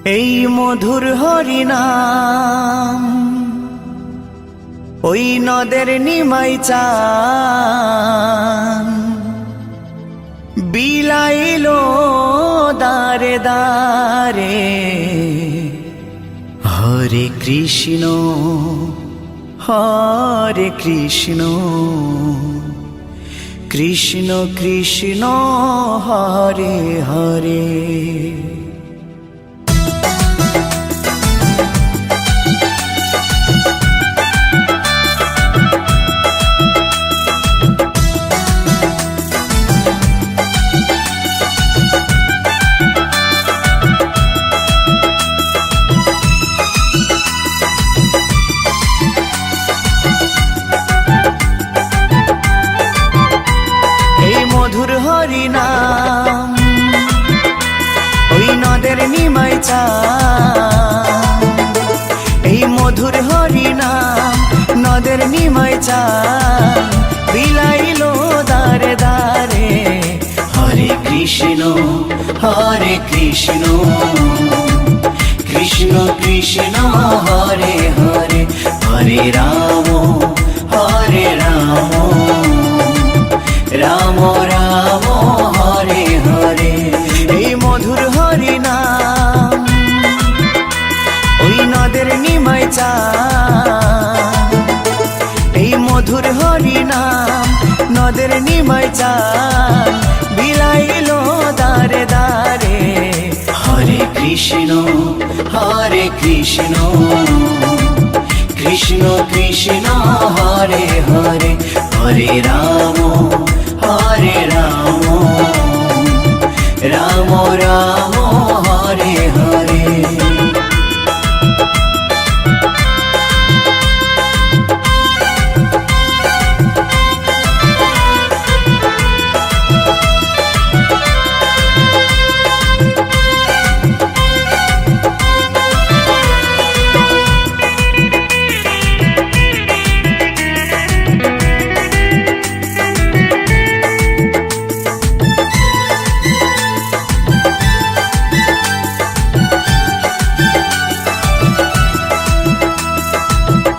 এই মধুর হরিনাম ওই নদের নিমাই চান বিলাইলো দারে দারে। হরে কৃষ্ণ হরে কৃষ্ণ কৃষ্ণ কৃষ্ণ হরে হরে। মধুর হরিনাম ওই নদের নিমাই চান, এই মধুর হরিনাম নদের নিমাই চান বিলাইলো দারে দারে। হরে কৃষ্ণ কৃষ্ণ কৃষ্ণ হরে হরে। হরে রাম রাম রাম হরে হরে। এই মধুর হরিনাম ওই নদের নিমাই চান, এই মধুর হরিনাম নদের নিমাই চান বিলাইলো দারে দারে। হরে কৃষ্ণ কৃষ্ণ কৃষ্ণ হরে হরে। হরে রাম রাম রাম হরে হরে।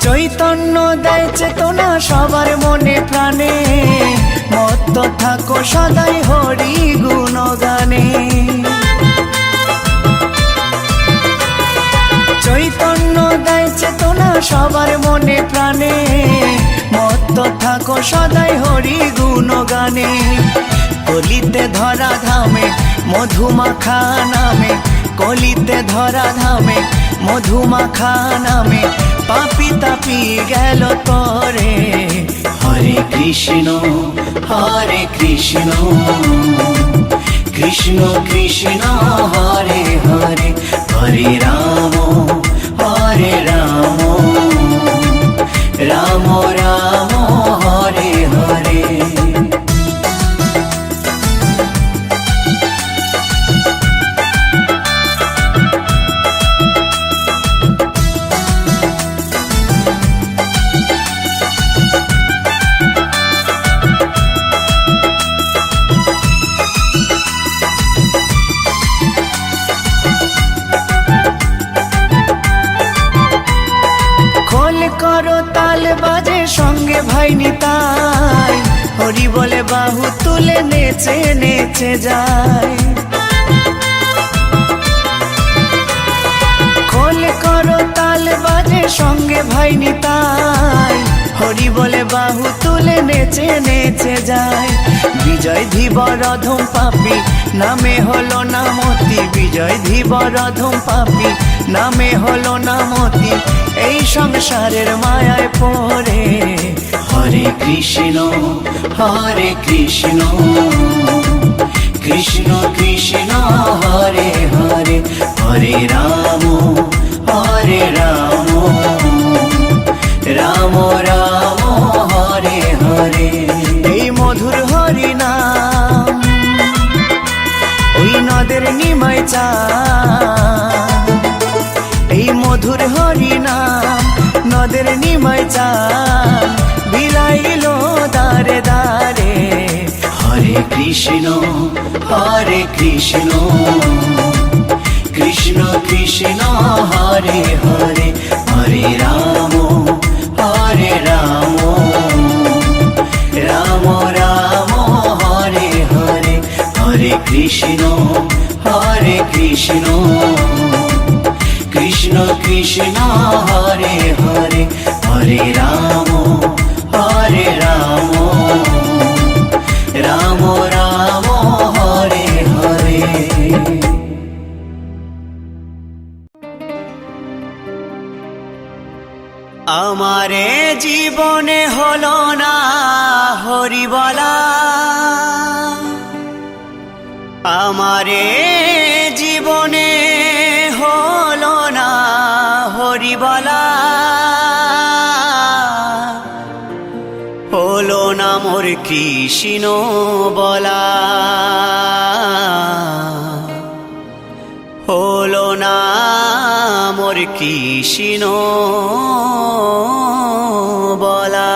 চৈতন্য দেয় চেতনা সবার মনে প্রাণে, মত্ত থাকো সদাই হরি গুণগানে। চৈতন্য দেয় চেতনা সবার মনে প্রাণে, মত্ত থাকো সদাই হরি গুণগানে। কলিতে ধরা ধামে মধুমাখা নামে, কলিতে ধরা ধামে মধুমাখা নামে পাপি তাপি গেল তরে। হরে কৃষ্ণ কৃষ্ণ কৃষ্ণ হরে হরে। হরে রাম রাম রাম হরে হরে। করো তাল বাজে সঙ্গে ভাই নিতাই, হরি বলে বাহু তুলে নেচে নেচে যায়। খোল করো তাল বাজে সঙ্গে ভাই নিতাই, হরি বলে বাহু তুলে নেচে নেচে যায়। বিজয় ধীবর অধম পাপী নামে হলো নামতি, বিজয় ধীবর অধম পাপী নামে হলো নামতি এই সংসারের মায়ায় পড়ে। হরে কৃষ্ণ কৃষ্ণ কৃষ্ণ হরে হরে। হরে রাম রাম রাম হরে হরে। এই মধুর হরিনাম ওই নদের নিমাই চান, এই মধুর হরিনাম নদের নিমাই চান বিলাইলো দারে দারে। হরে কৃষ্ণ কৃষ্ণ কৃষ্ণ কৃষ্ণ হরে হরে হরে রাম রাম রাম হরে হরে হরে কৃষ্ণ কৃষ্ণ কৃষ্ণ হরে হরে হরে রাম রাম রাম হরে হরে। আমারে জীবনে হলো না হরি বলা, আমারে জীবনে হলো না হরি বলা, হলো না মোর কৃষ্ণ বলা, হলো না মোর কৃষ্ণ বলা।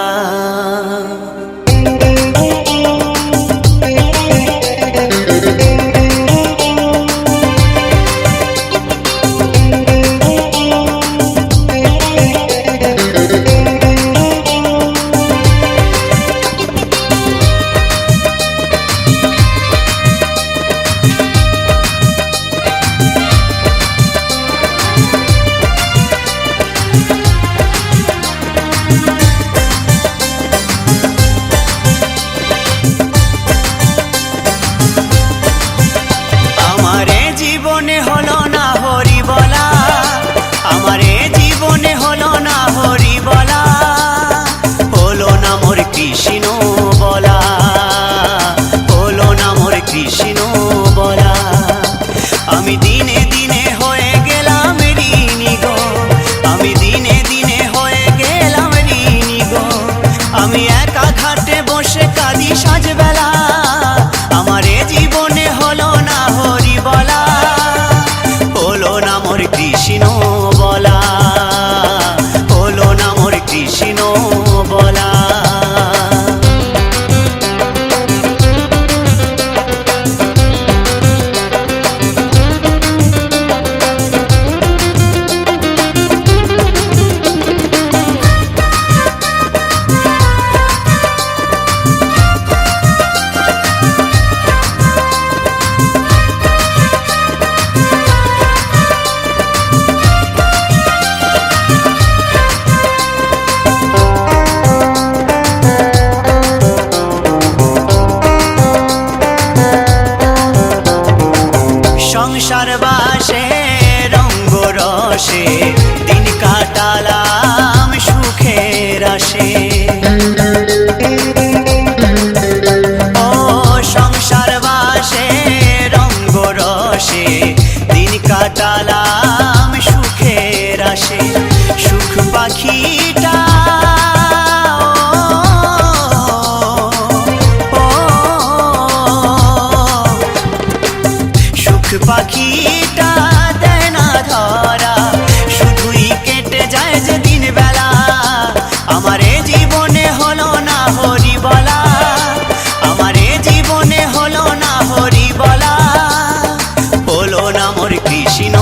সংসার বাসে রঙ্গ রসে দিন কাটালাম সুখের আসে। ও সংসার বাসে রঙ্গ রসে দিন কাটালাম সুখের আসে। সুখ পাখিটা পাখিটা দেয় না ধরা, শুধুই কেটে যায় যে দিন বেলা। আমার জীবনে হলো না হরি বলা, আমার জীবনে হলো না হরি বলা, হলো না মোর কৃষ্ণ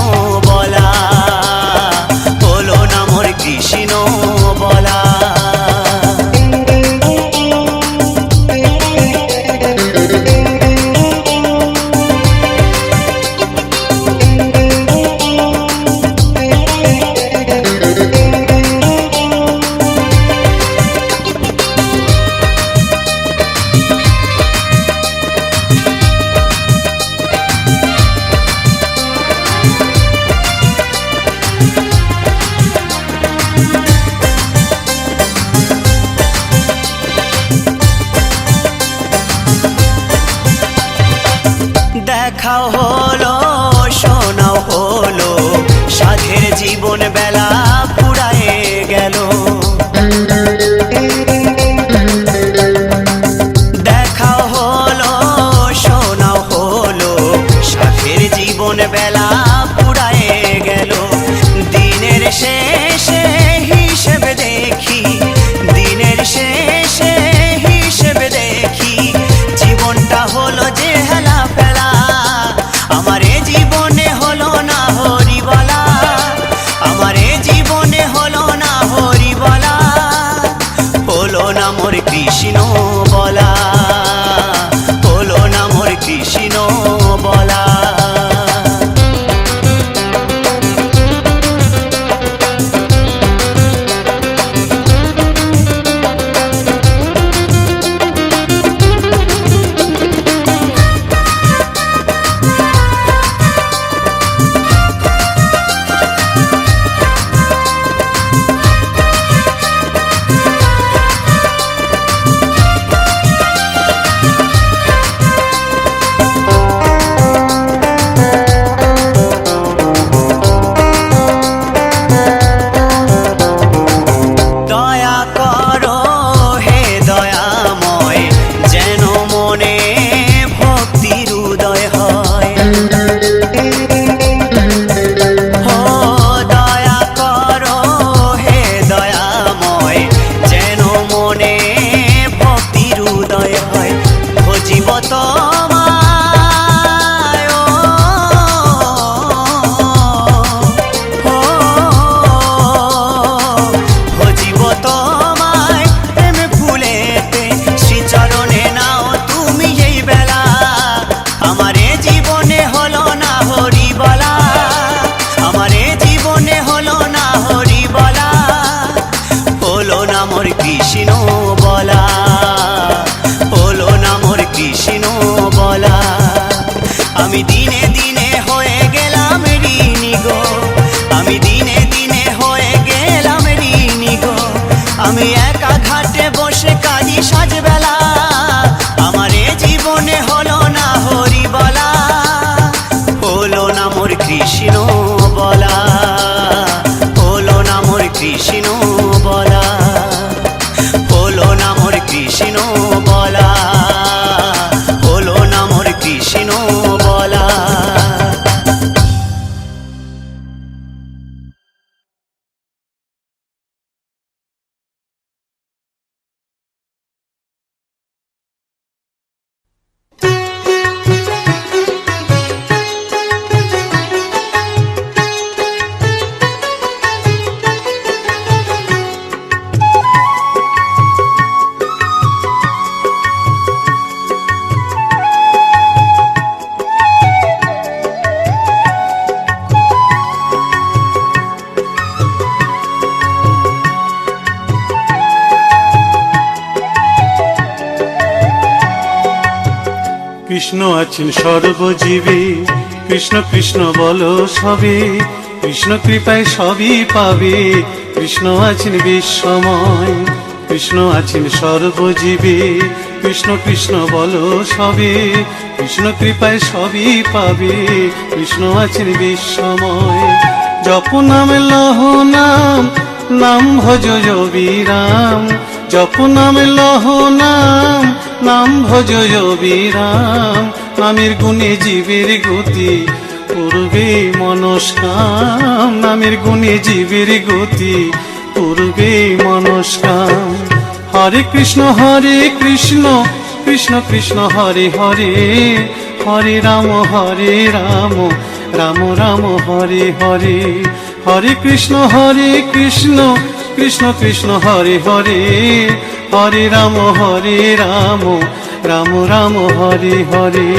কৃষ্ণ আছেন সর্বজীবে, কৃষ্ণ কৃষ্ণ বলো সবে, কৃষ্ণ কৃপায় সবই পাবে। কৃষ্ণ আছেন বিশ্বময়, কৃষ্ণ আছেন সর্বজীবে, কৃষ্ণ কৃষ্ণ বলো সবে, কৃষ্ণ কৃপায় সবই পাবে। কৃষ্ণ আছেন বিশ্বময়। জপ নাম লহ নাম, নাম ভজ বিরাম। জপ নাম লহ নাম, নাম ভজ বিরাম। নামের গুণে জীবের গতি, পূর্বে মনস্কাম। নামের গুণে জীবের গতি, পূর্বে মনস্কাম। হরে কৃষ্ণ কৃষ্ণ কৃষ্ণ হরে হরে, হরে রাম রাম রাম হরে হরে। হরে কৃষ্ণ কৃষ্ণ কৃষ্ণ হরে হরে, হরে রাম রাম রাম হরে হরে।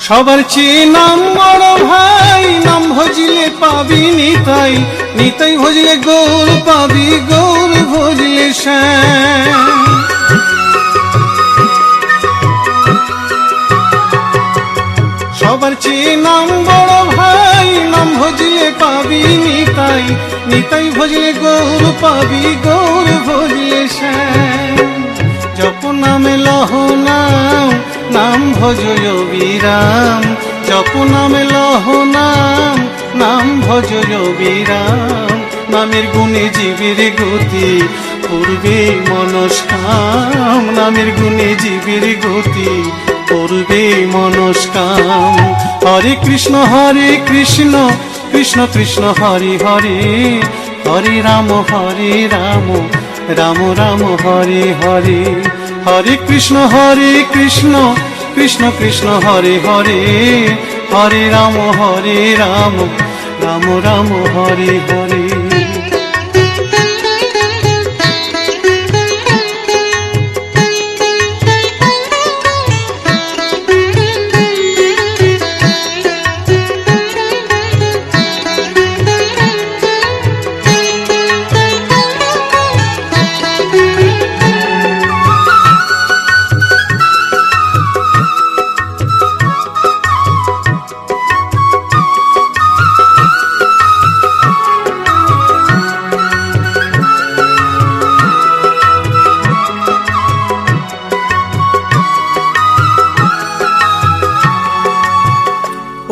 সবার চেয়ে নাম বড় ভাই, নাম ভজলে পাবি নিতাই, নিতাই ভজলে গৌর পাবি, গৌর ভজলে শ্যাম। সবার চেয়ে নাম বড় ভাই, নাম ভজলে পাবি নিতাই, নিতাই ভজলে গৌর পাবি, গৌর ভজলে শ্যাম। জপ নামে লহ নাম, নাম ভজ বিরাম। জপ নামে লহ নাম, নাম ভজ বিরাম। নামের গুণে জীবের গতি, পূর্বে মনস্কাম। নামের গুণে জীবের গতি, পূর্বে মনস্কাম। হরে কৃষ্ণ কৃষ্ণ কৃষ্ণ হরে হরে, হরে রাম রাম রাম হরে হরে। হরে কৃষ্ণ কৃষ্ণ কৃষ্ণ হরে হরে, হরে রাম রাম রাম হরে হরে।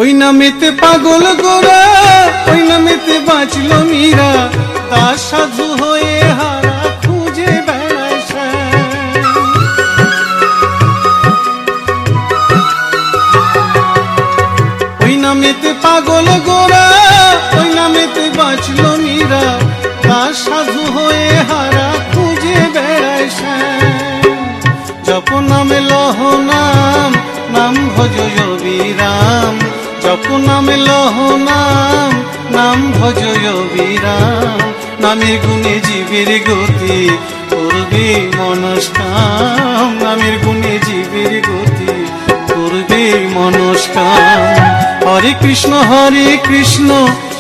ওই নামেতে পাগল গোরা, ওই নামেতে বাঁচল মীরা, দাস সাধু হয়ে হারা খুঁজে বেড়ায় শ্যাম। ওই নামেতে পাগল গোরা, ওই নামেতে বাঁচল মীরা, দাস সাধু হয়ে হারা খুঁজে বেড়ায় শ্যাম। জপ নামে লহ নাম, নাম ভজ বিরাম। জপ নামে লহ নাম, নাম ভজ বিরাম। নামের গুণে জীবের গতি, পূর্বে মনস্কাম। নামের গুণে জীবের গতি, পূর্বে মনস্কাম। হরে কৃষ্ণ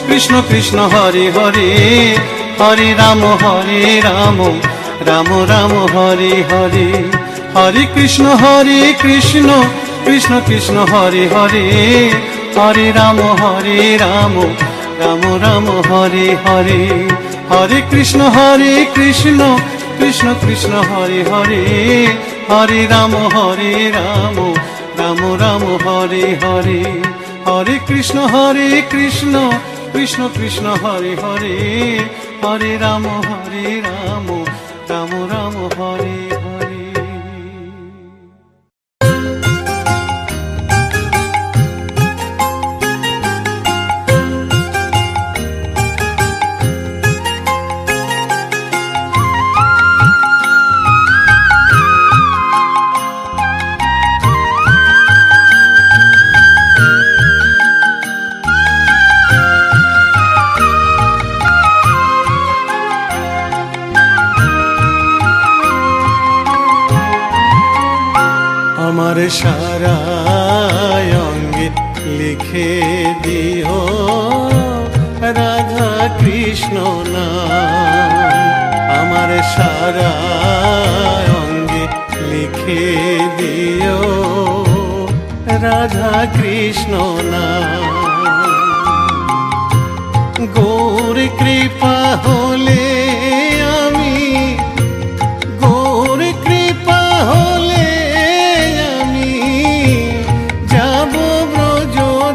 কৃষ্ণ কৃষ্ণ হরে হরে, হরে রাম রাম রাম হরে হরে। হরে কৃষ্ণ কৃষ্ণ কৃষ্ণ হরে হরে, হরে রাম রাম রাম হরে হরে। হরে কৃষ্ণ কৃষ্ণ কৃষ্ণ হরে হরে, হরে রাম রাম রাম হরে হরে। হরে কৃষ্ণ কৃষ্ণ কৃষ্ণ হরে হরে, হরে রাম রাম রাম হরে হরে। আমার সারা অঙ্গে লিখে দিও রাধা কৃষ্ণ নাম। আমার সারা অঙ্গে লিখে দিও রাধা কৃষ্ণ নাম। গৌর কৃপা হলে আমি, গৌর কৃপা হলে আমি যাব ব্রজধাম।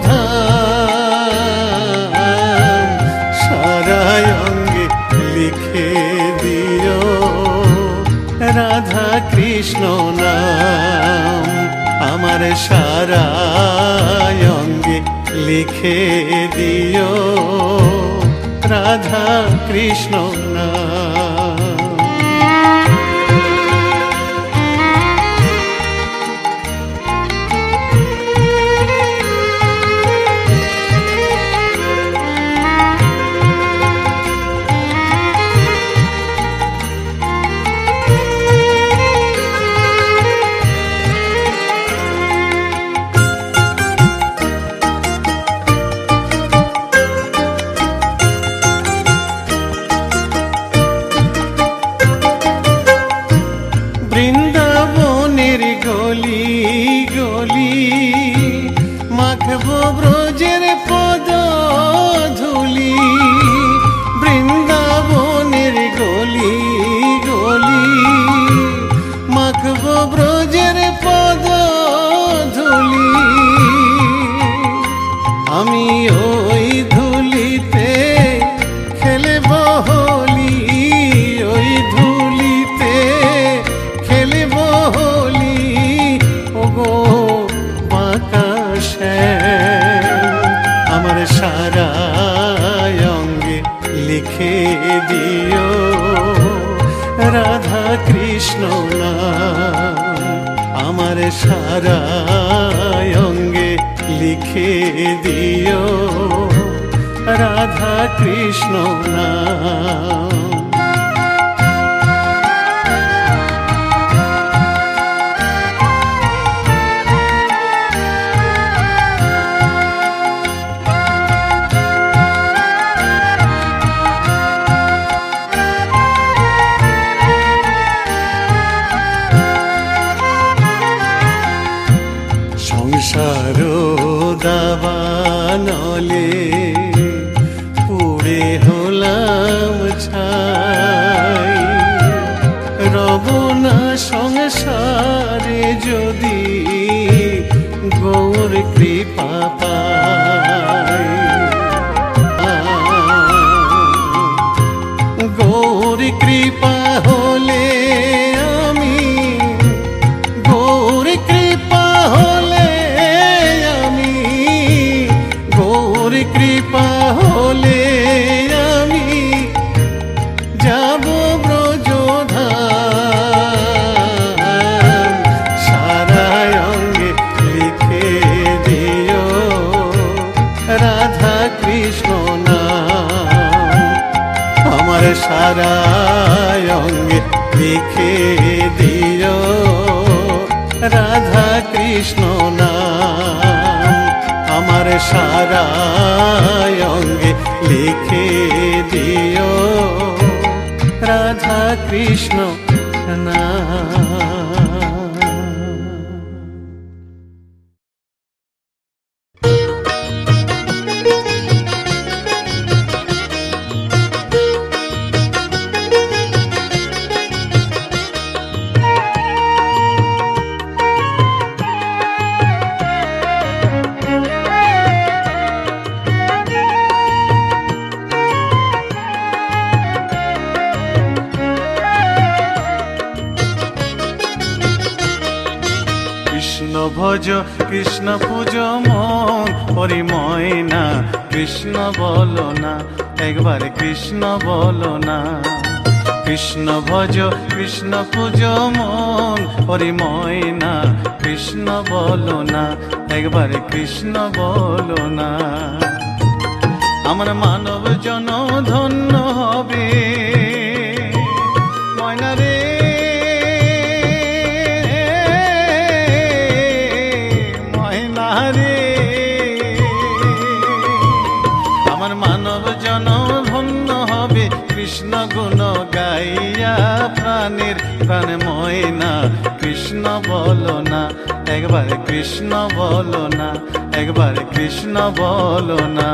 সারা অঙ্গে লিখে দিও রাধা কৃষ্ণ নাম। আমার সারা অঙ্গে লিখে দিও রাধা কৃষ্ণ নাম। বৃন্দাবনের গলি গলি মাখবো ব্রজের পদ ধুলি। বৃন্দাবনের গলি গলি মাখবো ব্রজের পদ ধুলি। আমি ওই ধুলিতে খেলব হোলি, ওই ধুলিতে খেলব হোলি। ওগো বাঁকা শ্যাম, আমার সারা অঙ্গে লিখে দিও রাধা কৃষ্ণ নাম। আমার সারা অঙ্গে লিখে দিও রাধা কৃষ্ণ নাম। সংসার দাবানলে পুড়ে হলাম ছাই। রব না সংসারে যদি গৌর কৃপা পাই। গৌর কৃপা হলে আমি, গৌর কৃপা হলে আমি, গৌর কৃপা হলে আমি যাব ব্রজধাম। সারা অঙ্গে লিখে দিও রাধা কৃষ্ণ নাম। আমার সারা অঙ্গে লিখে দিও রাধা কৃষ্ণ নাম। আমার সারা অঙ্গে লিখে দিও রাধা কৃষ্ণ নাম। ভজ কৃষ্ণ পূজ মন পরিময় না। কৃষ্ণ বলো না, একবার কৃষ্ণ বলো না। কৃষ্ণ ভজ কৃষ্ণ পূজ মন পরিময় না। কৃষ্ণ বলো না, একবার কৃষ্ণ বলো না। আমার মানব জন ধন্য হবে ময়না রে। কৃষ্ণ গুণ গাইয়া প্রাণের প্রাণ ময়না কৃষ্ণ বলো না, একবার কৃষ্ণ বলো না, একবার কৃষ্ণ বলো না।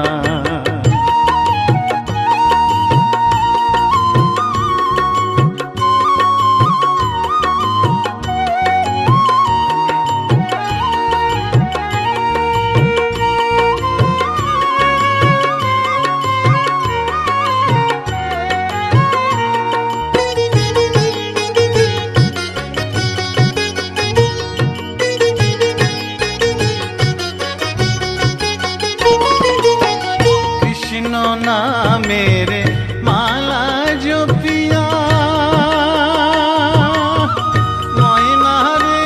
মেরে মালা জপিয়া ময়না রে,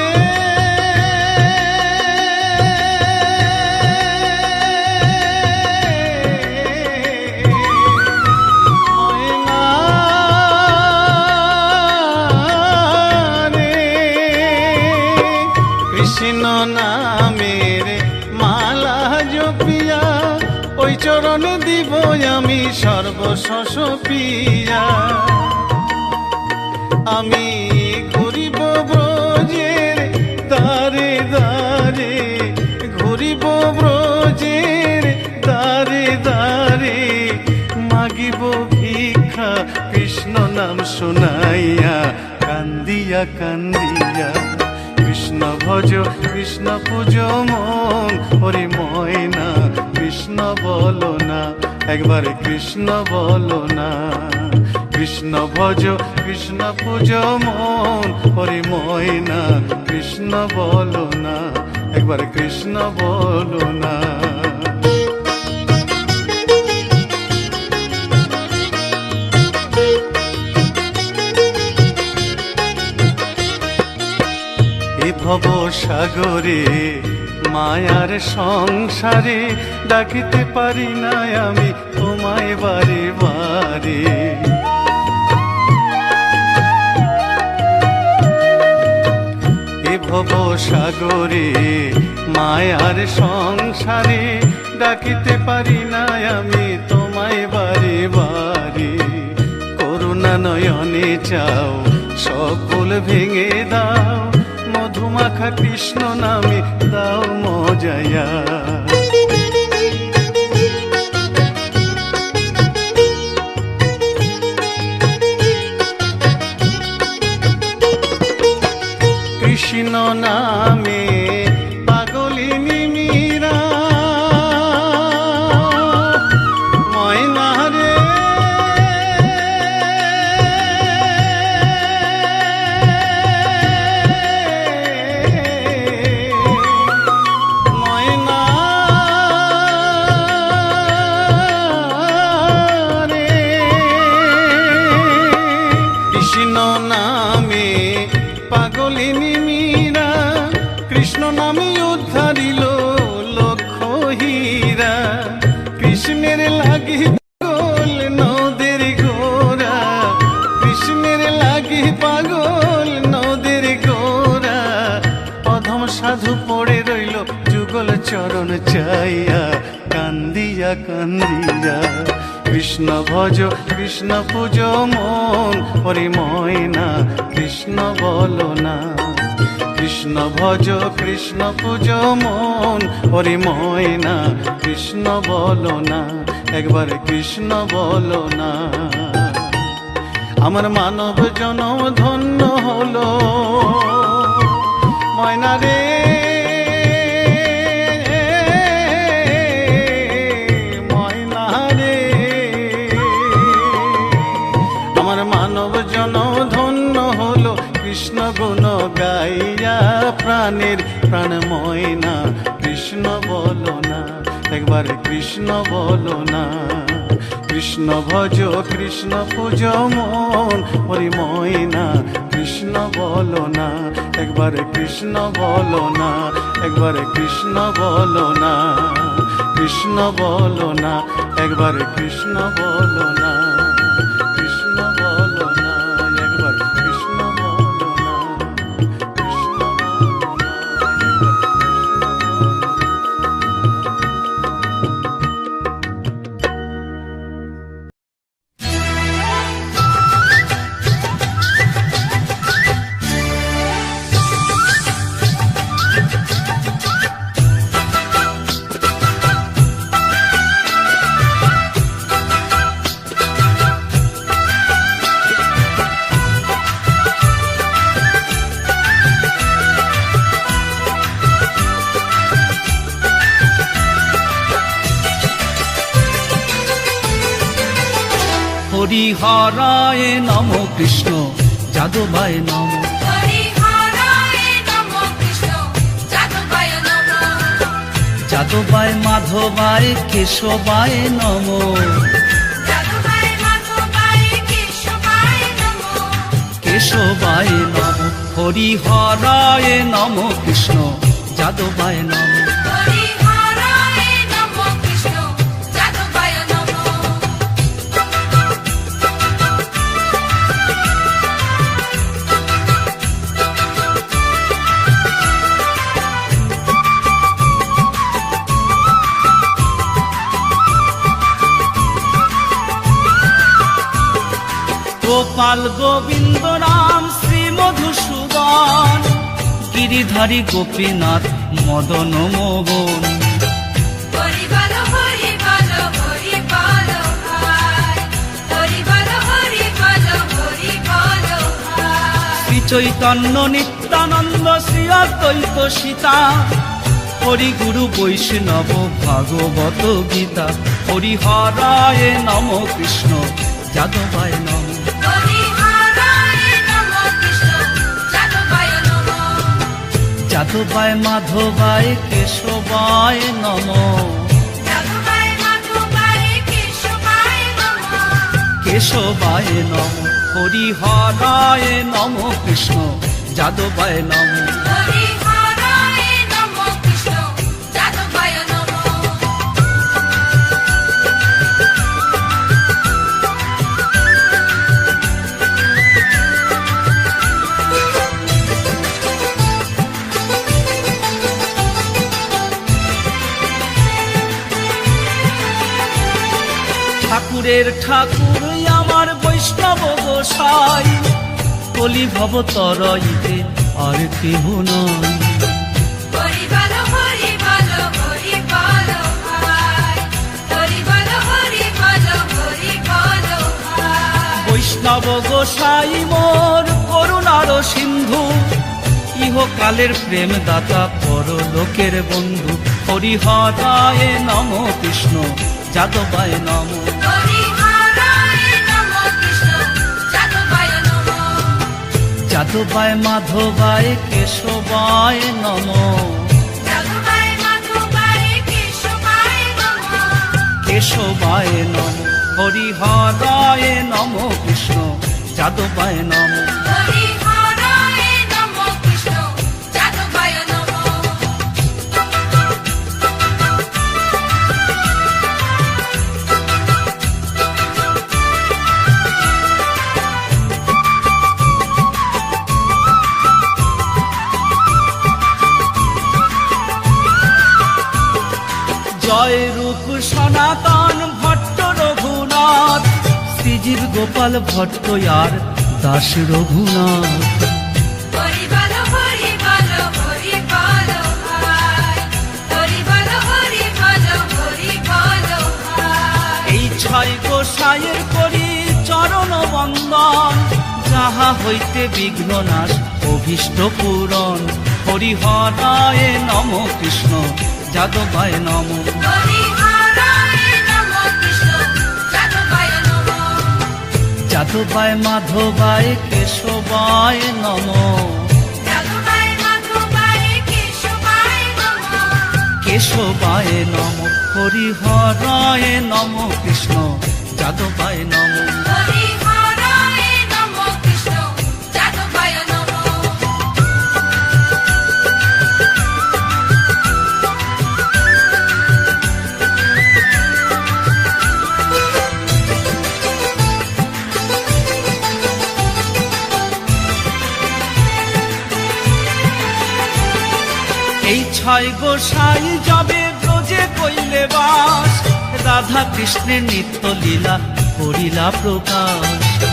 ময়না রে, কৃষ্ণ নামেরে মালা জপিয়া ওই চরণ দিব আমি সর্বশস পিয়া। আমি ঘুরিব ব্রজের দ্বারে দ্বারে, ঘুরিব ব্রজের দ্বারে দ্বারে, মাগিব ভিক্ষা কৃষ্ণ নাম শুনাইয়া, কান্দিয়া কান্দিয়া। কৃষ্ণ ভজ কৃষ্ণ পূজ মন হরি ময়না কৃষ্ণ বলো না, একবার কৃষ্ণ বলো না। কৃষ্ণ ভজ কৃষ্ণ পূজ মন হরি ময়না কৃষ্ণ বলো না, একবার কৃষ্ণ বলো না। ভব সাগরে মায়ার সংসারে ডাকিতে পারি না আমি তোমায় বারে বারে। এ ভব সাগরে মায়ার সংসারে ডাকিতে পারি না আমি তোমায় বারে বারে। করুণা নয়নে চাও সকল ভেঙে দাও, মধুমাখা কৃষ্ণ নামে দাও মজায়া। কৃষ্ণ নামে পাগলিনী মীরা ময়না রে, ময়না রে, কৃষ্ণ নামে পাগলিনী মীরা, কৃষ্ণ নামে উদ্ধারিল লক্ষ হীরা। কৃষ্ণের লাগি পাগল নদের গোরা, কৃষ্ণের লাগি পাগল নদের গোরা। অধম সাধু পড়ে রইল যুগল চরণ চাইয়া, কান্দিয়া কান্দিয়া। কৃষ্ণ ভজ কৃষ্ণ পূজ মন হরি ময়না কৃষ্ণ বলো না। কৃষ্ণ ভজ কৃষ্ণ পূজ মন হরি ময়না কৃষ্ণ বলো না, একবার কৃষ্ণ বলো না। আমার মানব জনম ধন্য হলো ময়না রে, ময়না রে। আমার মানব জনম ধন্য হলো কৃষ্ণ গুণ গাইয়া প্রাণের প্রাণ ময়না কৃষ্ণ বলো না, একবার কৃষ্ণ বলো না। কৃষ্ণ ভজ কৃষ্ণ পূজ মন হরি ময়না কৃষ্ণ বলো না, একবার কৃষ্ণ বলো না, একবার কৃষ্ণ বলো না। কৃষ্ণ বলো না, একবার কৃষ্ণ বলো না, কৃষ্ণ বলো না, একবার কৃষ্ণ বলো না, কৃষ্ণ বলো না, একবার কৃষ্ণ বলো না। হরিহরায় নম কৃষ্ণ যাদবায় নম। যাদবায় মাধবায় কেশবায় নম। কেশবায় নম। হরিহরায় নম কৃষ্ণ যাদবায় নম। গোপাল গোবিন্দ রাম শ্রী মধুসূদন, গিরিধারী গোপীনাথ মদন মোহন। শ্রী চৈতন্য নিত্যানন্দ শ্রী অদ্বৈত সীতা, হরি গুরু বৈষ্ণব ভাগবত গীতা। হরিহরায় নম কৃষ্ণ যাদবায় নম। যাদবায় মাধবায় কেশবায় নম। কেশবায় নম। হরিহরায় নম কৃষ্ণ যাদবায় নম। ঠাকুরের ঠাকুর আমার বৈষ্ণব গোসাই, কলি ভব তরইতে আর কেহ নয়। বৈষ্ণব গোসাই মোর করুণার সিন্ধু, ইহকালের প্রেম দাতা পরলোকের বন্ধু। হরিহরায় নম কৃষ্ণ যাদবায় নম। যাদবায় মাধবায় কেশবায় নম। কেশবায় নম। হরিহরায় নম কৃষ্ণ যাদবায় নম। জয় রূপ সনাতন ভট্ট রঘুনাথ, শ্রীজীব গোপাল ভট্ট আর দাস রঘুনাথ। এই ছয় গোসাইয়ের করি চরণ বন্দন, যাহা হইতে বিঘ্ন নাশ অভীষ্ট পূরণ। হরিহরায় নম কৃষ্ণ যাদবায় নম। যাদবায় মাধবায় কেশবায় নম। কেশবায় নম। হরিহরায় নম কৃষ্ণ যাদবায় নম। এই ছয় গোসাই যাবে ব্রজে কইলে বাস, রাধা কৃষ্ণের নিত্য লীলা করিলা প্রকাশ।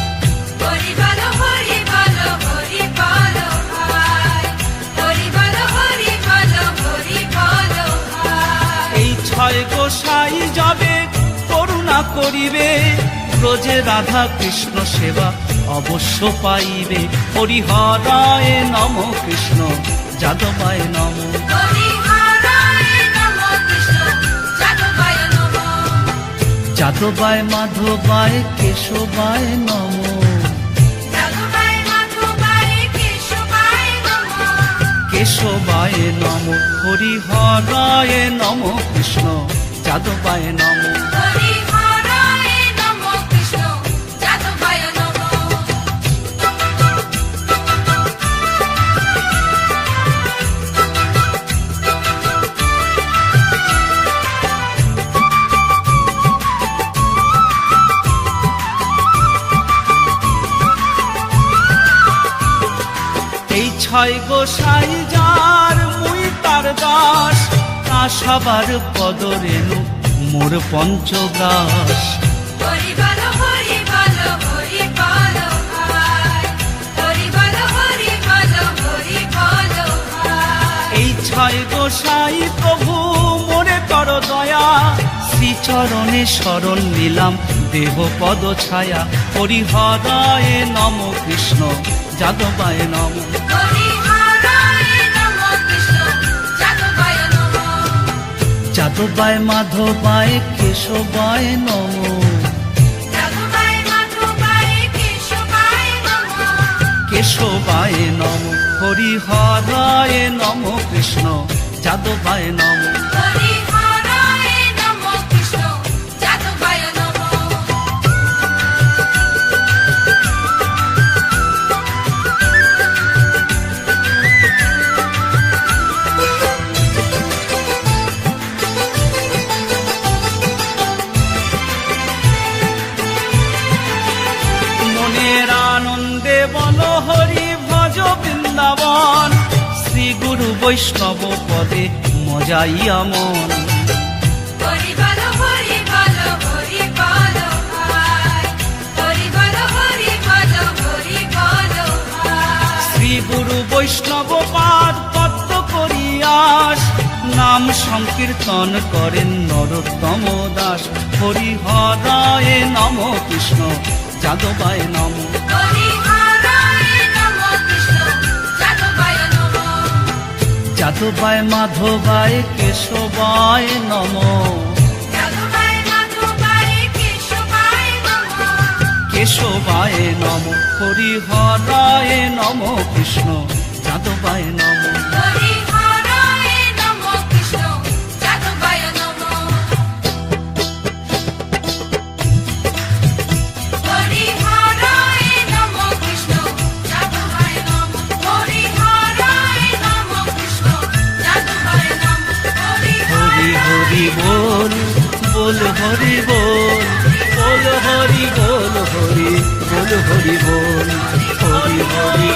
এই ছয় গোসাই যাবে করুণা করিবে, ব্রজে রাধা কৃষ্ণ সেবা অবশ্য পাইবে। হরিহরায় নম কৃষ্ণ যাদবায় নম। যাদবায় মাধবায় কেশবায় নমো, যাদবায় মাধবায় কেশবায় নমঃ। কেশবায় নমো, হরিহরায় নমো, কৃষ্ণ যাদবায় নমো। হরিহরায় নমঃ, কৃষ্ণ যাদবায় নমঃ। এই ছয় গোসাই যার মুই তার দাস, তা সবার পদ রেণু মোর পঞ্চগ্রাস। হরি বল হরি বল হরি বল ভাই, হরি বল হরি বল হরি বল ভাই। এই ছয় গোসাই প্রভু মোরে কর দয়া, শ্রীচরণে শরণ নিলাম দেহ পদ ছায়া। হরিহরায় নম, কৃষ্ণ যাদবায় নম। হরিহরায় নমঃ, কৃষ্ণ যাদবায় নমঃ। যাদবায় মাধবায় কেশবায় নম, যাদবায় মাধবায় কেশবায় নমঃ। কেশবায় নম। হরিহরায় নম, কৃষ্ণ যাদবায় নম। হরিহরায় নমঃ, কৃষ্ণ যাদবায় নমঃ। মনের আনন্দে বল হরি ভজ বৃন্দাবন, শ্রী গুরু বৈষ্ণব পদে মজাইয়া মন। হরি বল হরি বল হরি বল ভাই, হরি বল হরি বল হরি বল ভাই। শ্রী গুরু বৈষ্ণব পাদ পদ্ম করিয়াস, নাম সংকীর্তন করেন নরোত্তম দাস। হরিহরায় নম, কৃষ্ণ যাদবায় নম। হরিহরায় নমঃ, কৃষ্ণ যাদবায় নমঃ। যাদবায় মাধবায় কেশবায় নম, যাদবায় মাধবায় কেশবায় নমঃ। কেশবায় নম। হরিহরায় নম, কৃষ্ণ যাদবায় নম। হরিহরায় নমঃ, কৃষ্ণ যাদবায় নমঃ। হরিহরায় নমঃ, কৃষ্ণ যাদবায় নমঃ। হরিহরায় নমঃ, কৃষ্ণ যাদবায় নমঃ। হরি হরি বল, বল হরি বল, বল হরি বল, হরি বল হরি বল, হরি হরি